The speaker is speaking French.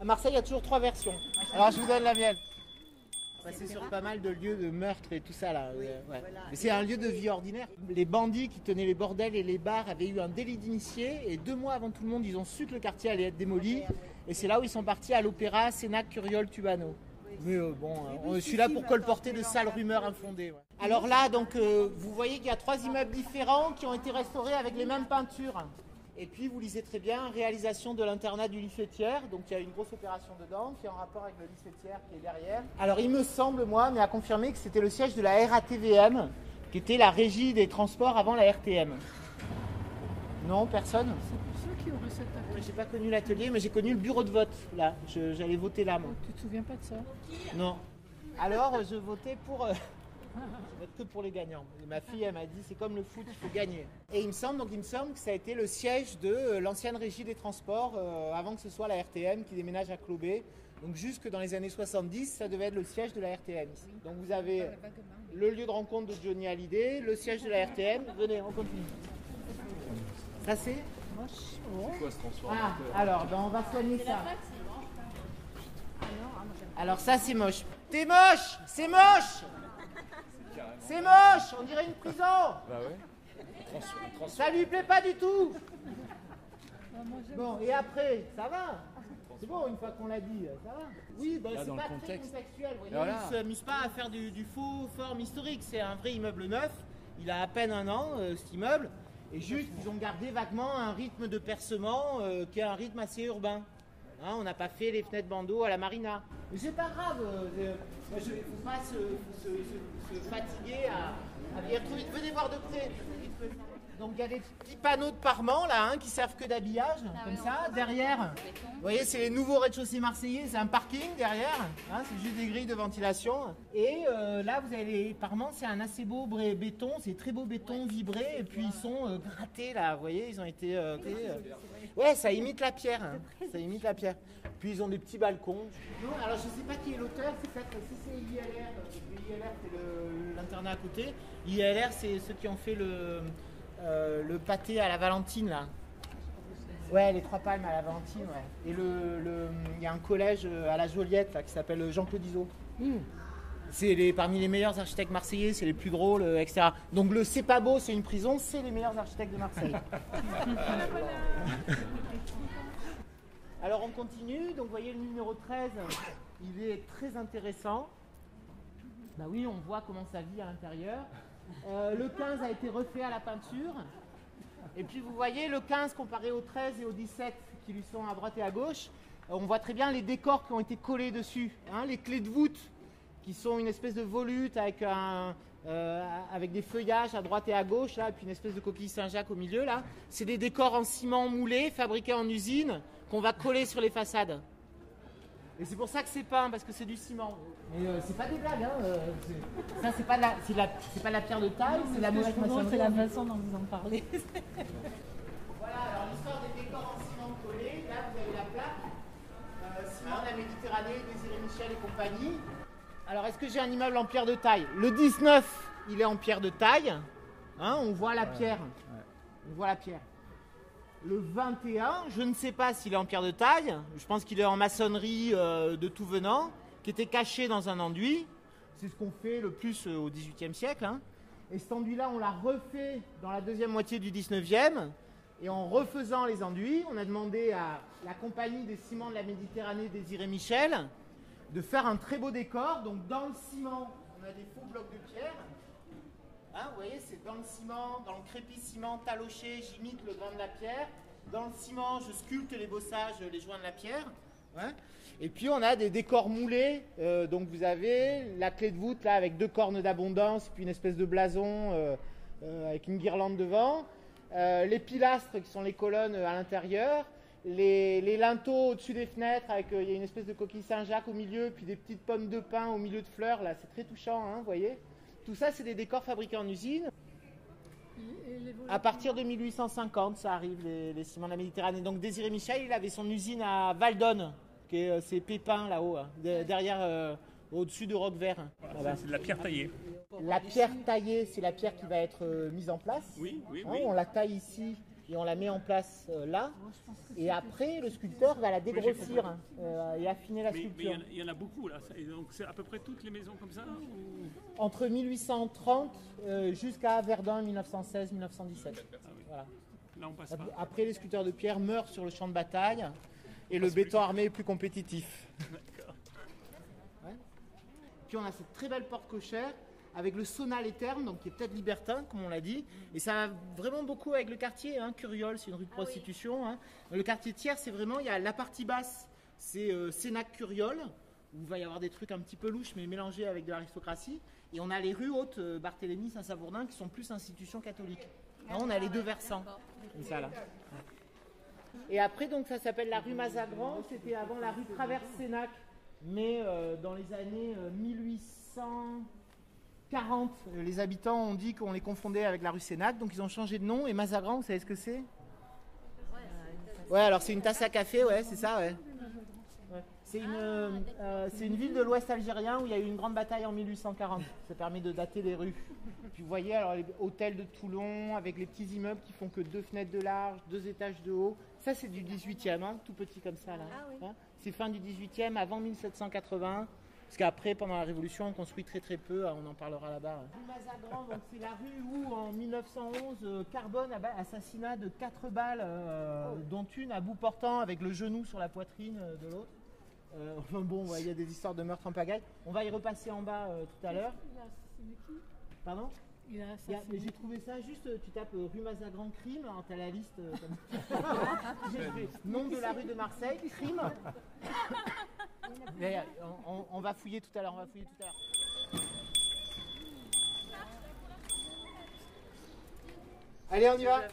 À Marseille, il y a toujours 3 versions. Alors, je vous donne la mienne. C'est sur pas mal de lieux de meurtre et tout ça là. Ouais. Mais c'est un lieu de vie ordinaire. Les bandits qui tenaient les bordels et les bars avaient eu un délit d'initié et 2 mois avant tout le monde, ils ont su que le quartier allait être démoli. Et c'est là où ils sont partis à l'opéra, Sénac, Curiole, Tubano. Mais je suis là pour colporter de sales rumeurs infondées. Ouais. Alors là, donc, vous voyez qu'il y a 3 immeubles différents qui ont été restaurés avec les mêmes peintures. Et puis, vous lisez très bien, réalisation de l'internat du lycée Thiers. Donc, il y a une grosse opération dedans qui est en rapport avec le lycée Thiers qui est derrière. Alors, il me semble, moi, mais à confirmer que c'était le siège de la RATVM, qui était la régie des transports avant la RTM. Non, personne? C'est pour ceux qui auraient cette affaire. J'ai pas connu l'atelier, mais j'ai connu le bureau de vote, là. J'allais voter là, moi. Tu te souviens pas de ça? Non. Alors, je votais pour... Je vote que pour les gagnants. Et ma fille, elle m'a dit, c'est comme le foot, il faut gagner. Et il me semble que ça a été le siège de l'ancienne régie des transports, avant que ce soit la RTM qui déménage à Clobé. Donc jusque dans les années 70, ça devait être le siège de la RTM ici. Donc vous avez le lieu de rencontre de Johnny Hallyday, le siège de la RTM. Venez, on continue. Ça c'est moche. C'est quoi ce transfert? Alors, on va soigner ça. Alors ça c'est moche. T'es moche! C'est moche! C'est moche! On dirait une prison! Bah ouais. Ça lui plaît pas du tout! Bon, et après, ça va? C'est bon, une fois qu'on l'a dit, ça va? Oui, bah, c'est pas très contextuel. Vous voyez, ils ne s'amusent pas à faire du faux forme historique. C'est un vrai immeuble neuf. Il a à peine 1 an, cet immeuble. Et juste, ils ont gardé vaguement un rythme de percement qui est un rythme assez urbain. Hein, on n'a pas fait les fenêtres bandeaux à la marina. Mais c'est pas grave. Il ne faut pas se fatiguer à venir trop vite. Venez voir de près. Donc il y a des petits panneaux de parement là, qui servent que d'habillage, comme ça. Derrière, vous voyez, c'est les nouveaux rez-de-chaussée marseillais. C'est un parking derrière. Hein, c'est juste des grilles de ventilation. Et là, vous avez les parements. C'est un assez beau béton. C'est très beau béton vibré. Et puis ils sont grattés là. Vous voyez, ils ont été. Ouais, ça imite la pierre. Hein. Ça imite la pierre. Puis ils ont des petits balcons. Non, alors je sais pas qui est l'auteur. C'est peut-être si c'est ILR. ILR, c'est l'internat à côté. ILR, c'est ceux qui ont fait le pâté à la Valentine là. Ouais, les 3 palmes à la Valentine, ouais. Et il y a un collège à la Joliette là, qui s'appelle Jean-Claude Izzo. C'est parmi les meilleurs architectes marseillais, c'est les plus drôles, etc. Donc le c'est pas beau, c'est une prison, c'est les meilleurs architectes de Marseille. Alors on continue, donc vous voyez le numéro 13, il est très intéressant. Bah oui, on voit comment ça vit à l'intérieur. Le 15 a été refait à la peinture. Et puis vous voyez le 15 comparé au 13 et au 17 qui lui sont à droite et à gauche. On voit très bien les décors qui ont été collés dessus. Hein, les clés de voûte qui sont une espèce de volute avec des feuillages à droite et à gauche, là, et puis une espèce de coquille Saint-Jacques au milieu. Là. C'est des décors en ciment moulé, fabriqués en usine, qu'on va coller sur les façades. Et c'est pour ça que c'est peint, parce que c'est du ciment. Mais c'est pas des blagues, hein. Ça, c'est pas de la pierre de taille, c'est la mauvaise maçonnerie. C'est la façon dont vous en parlez. Voilà, alors l'histoire des décors en ciment collés, là vous avez la plaque. Ciment de la Méditerranée, Désiré Michel et compagnie. Alors est-ce que j'ai un immeuble en pierre de taille? Le 19, il est en pierre de taille. Hein, on voit la pierre. On voit la pierre. Le 21, je ne sais pas s'il est en pierre de taille. Je pense qu'il est en maçonnerie de tout venant, qui était caché dans un enduit. C'est ce qu'on fait le plus au XVIIIe siècle. Hein. Et cet enduit-là, on l'a refait dans la deuxième moitié du XIXe. Et en refaisant les enduits, on a demandé à la compagnie des ciments de la Méditerranée, Désiré Michel, de faire un très beau décor. Donc dans le ciment, on a des faux blocs de pierre. Hein, vous voyez, c'est dans le ciment, dans le crépi ciment taloché, j'imite le grain de la pierre. Dans le ciment, je sculpte les bossages, les joints de la pierre. Ouais. Et puis on a des décors moulés. Donc vous avez la clé de voûte là avec 2 cornes d'abondance, puis une espèce de blason avec une guirlande devant. Les pilastres qui sont les colonnes à l'intérieur. Les linteaux au-dessus des fenêtres avec il y a une espèce de coquille Saint-Jacques au milieu, puis des petites pommes de pin au milieu de fleurs. Là, c'est très touchant, hein, vous voyez. Tout ça, c'est des décors fabriqués en usine. À partir de 1850, ça arrive, les ciments de la Méditerranée. Donc Désiré Michel, il avait son usine à Valdonne, c'est Pépin là-haut, hein, derrière, au-dessus de Roquevert. Voilà. C'est de la pierre taillée. La pierre taillée, c'est la pierre qui va être mise en place. Oui. On la taille ici. et on la met en place là. Moi, je pense que Et c'est après, le sculpteur va la j'ai dégrossir compris. et affiner la Mais sculpture. il y en a beaucoup là. Et donc c'est à peu près toutes les maisons comme ça ou... Entre 1830 jusqu'à Verdun 1916-1917. Voilà. Là on passe pas. Après, les sculpteurs de pierre meurent sur le champ de bataille et le béton armé est plus compétitif. D'accord. Ouais. Puis on a cette très belle porte cochère avec le sauna Les Thermes, donc qui est peut-être libertin, comme on l'a dit. Et ça va vraiment beaucoup avec le quartier. Curiol, c'est une rue de prostitution. Le quartier tiers, c'est vraiment, il y a la partie basse, c'est Sénac-Curiol, où il va y avoir des trucs un petit peu louches, mais mélangés avec de l'aristocratie. Et on a les rues hautes, Barthélemy, Saint-Savourdin, qui sont plus institutions catholiques. Là, on a les deux versants. Comme ça, là. Et après, donc, ça s'appelle la rue Mazagran. C'était avant la rue Traverse Sénac, mais dans les années 1840, les habitants ont dit qu'on les confondait avec la rue Sénac, donc ils ont changé de nom. Et Mazagran, vous savez ce que c'est? Ouais, alors c'est une tasse à café, ouais, c'est ça, ouais. Ouais. C'est une ville de l'ouest algérien où il y a eu une grande bataille en 1840. Ça permet de dater les rues. Puis vous voyez alors les hôtels de Toulon avec les petits immeubles qui font que 2 fenêtres de large, 2 étages de haut. Ça c'est du 18e, tout petit comme ça là. C'est fin du 18e, avant 1780. Parce qu'après, pendant la Révolution, on construit très très peu, on en parlera là-bas. Rue Mazagran, donc c'est la rue où en 1911, Carbone a assassinat de 4 balles, dont une à bout portant avec le genou sur la poitrine de l'autre. Enfin bon, il y a des histoires de meurtre en pagaille. On va y repasser en bas tout à l'heure. Il a assassiné qui? Pardon? Il a assassiné. J'ai trouvé ça juste, tu tapes rue Mazagran crime, alors t'as la liste. J'ai fait nom de la rue de Marseille, crime. Mais, on va fouiller tout à l'heure, Allez, on y va.